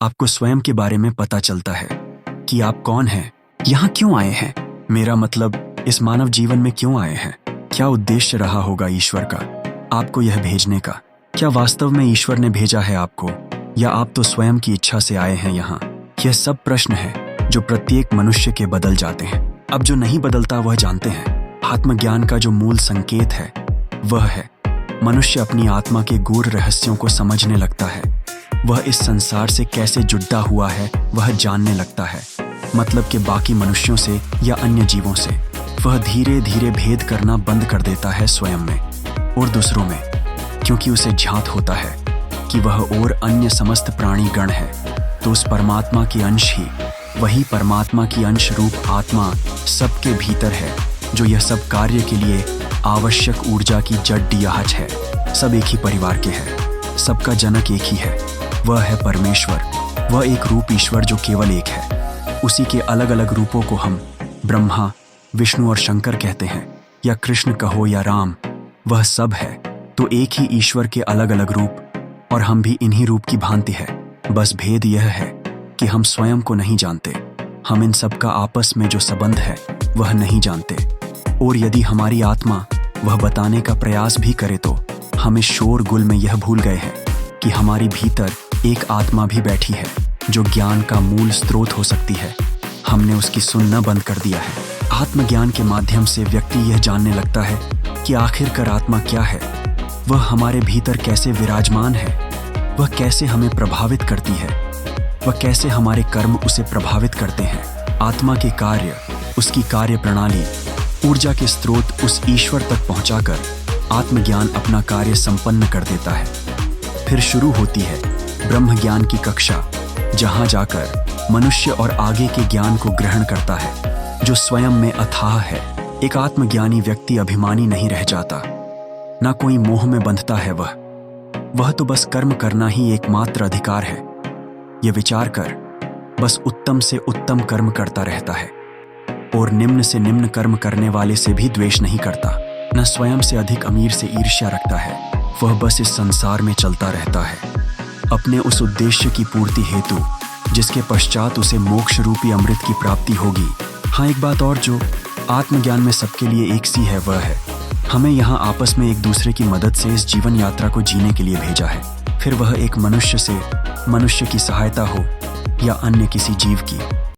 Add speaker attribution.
Speaker 1: आपको स्वयं के बारे में पता चलता है कि आप कौन हैं, यहाँ क्यों आए हैं, मेरा मतलब इस मानव जीवन में क्यों आए हैं, क्या उद्देश्य रहा होगा ईश्वर का आपको यह भेजने का, क्या वास्तव में ईश्वर ने भेजा है आपको या आप तो स्वयं की इच्छा से आए हैं यहाँ। यह सब प्रश्न है जो प्रत्येक मनुष्य के बदल जाते हैं। अब जो नहीं बदलता वह जानते हैं आत्मज्ञान का जो मूल संकेत है वह है मनुष्य अपनी आत्मा के गूढ़ रहस्यों को समझने लगता है। वह इस संसार से कैसे जुड़ा हुआ है वह जानने लगता है, मतलब कि बाकी मनुष्यों से या अन्य जीवों से। वह धीरे धीरे भेद करना बंद कर देता है स्वयं में और दूसरों में, क्योंकि उसे ज्ञात होता है कि वह और अन्य समस्त प्राणी गण है तो उस परमात्मा की अंश ही वही परमात्मा की अंश रूप आत्मा सबके भीतर है, जो यह सब कार्य के लिए आवश्यक ऊर्जा की जड्डीयाहच है। सब एक ही परिवार के हैं, सबका जनक एक ही है, वह है परमेश्वर। वह एक रूप ईश्वर जो केवल एक है। उसी के अलग अलग रूपों को हम ब्रह्मा, विष्णु और शंकर कहते हैं, या कृष्ण कहो या राम, वह सब है तो एक ही ईश्वर के अलग अलग रूप, और हम भी इन्हीं रूप की भांति है। बस भेद यह है कि हम स्वयं को नहीं जानते, हम इन सब का आपस में जो संबंध है वह नहीं जानते, और यदि हमारी आत्मा वह बताने का प्रयास भी करे तो हम इस शोर गुल में यह भूल गए हैं कि हमारी भीतर एक आत्मा भी बैठी है जो ज्ञान का मूल स्रोत हो सकती है। हमने उसकी सुनना बंद कर दिया है। आत्मज्ञान के माध्यम से व्यक्ति यह जानने लगता है कि आखिरकार आत्मा क्या है, वह हमारे भीतर कैसे विराजमान है, वह कैसे हमें प्रभावित करती है, वह कैसे हमारे कर्म उसे प्रभावित करते हैं। आत्मा के कार्य, उसकी कार्य प्रणाली, ऊर्जा के स्रोत उस ईश्वर तक पहुंचाकर आत्मज्ञान अपना कार्य संपन्न कर देता है। फिर शुरू होती है ब्रह्म ज्ञान की कक्षा, जहां जाकर मनुष्य और आगे के ज्ञान को ग्रहण करता है जो स्वयं में अथाह है। एक आत्मज्ञानी व्यक्ति अभिमानी नहीं रह जाता, ना कोई मोह में बंधता है। वह तो बस कर्म करना ही एकमात्र अधिकार है, यह विचार कर बस उत्तम से उत्तम कर्म करता रहता है, और निम्न से निम्न कर्म करने वाले से भी द्वेष नहीं करता, न स्वयं से अधिक अमीर से ईर्ष्या रखता है। वह बस इस संसार में चलता रहता है अपने उस उद्देश्य की पूर्ति हेतु जिसके पश्चात उसे मोक्ष रूपी अमृत की प्राप्ति होगी। हाँ, एक बात और जो आत्मज्ञान में सबके लिए एक सी है वह है हमें यहाँ आपस में एक दूसरे की मदद से इस जीवन यात्रा को जीने के लिए भेजा है। फिर वह एक मनुष्य से मनुष्य की सहायता हो या अन्य किसी जीव की।